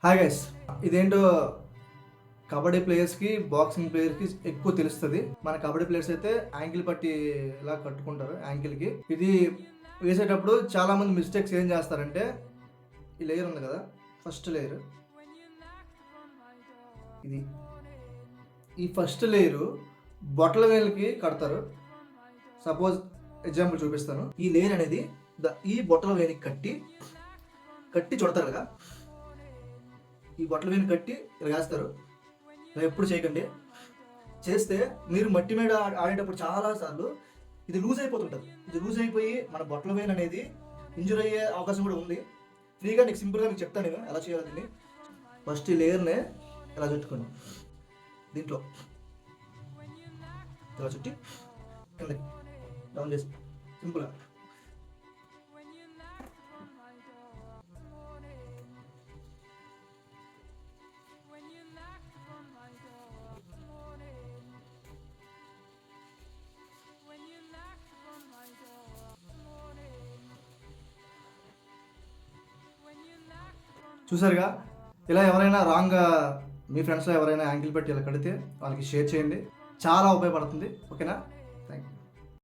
Hi guys, ఇదేంటో kabaddi ప్లేయర్స్కి boxing ప్లేయర్కి ఎక్కువ తెలుస్తుంది. మన కబడ్డీ ప్లేయర్స్ అయితే యాంకిల్ పట్టి ఇలా కట్టుకుంటారు యాంకిల్కి. ఇది వేసేటప్పుడు చాలామంది మిస్టేక్స్ ఏం చేస్తారంటే, ఈ లేయర్ ఉంది కదా, ఫస్ట్ లేయర్ ఇది, ఈ ఫస్ట్ లేయరు బొట్టల వేలకి కడతారు. సపోజ్ ఎగ్జాంపుల్ చూపిస్తాను. ఈ లేయర్ అనేది ఈ బొట్టల వేలికి కట్టి చుడతారు కదా, ఈ బొట్టల వేలు కట్టి ఇలా వేస్తారు. ఇలా ఎప్పుడు చేయకండి. చేస్తే మీరు మట్టి మీద ఆడేటప్పుడు చాలాసార్లు ఇది లూజ్ అయిపోతుంటుంది. ఇది లూజ్ అయిపోయి మన బొట్టల వేలు అనేది ఇంజూర్ అయ్యే అవకాశం కూడా ఉంది. ఫ్రీగా నీకు సింపుల్గా మీకు చెప్తాను నేను ఎలా చేయాలి దీన్ని. ఫస్ట్ ఈ లేయర్నే ఇలా చుట్టుకోండి, దీంట్లో ఇలా చుట్టి కిందకి డౌన్ చేసి సింపుల్గా. చూసారుగా, ఇలా ఎవరైనా రాంగ్గా మీ ఫ్రెండ్స్లో ఎవరైనా యాంకిల్ పెట్టి ఇలా కడితే వాళ్ళకి షేర్ చేయండి, చాలా ఉపయోగపడుతుంది. ఓకేనా?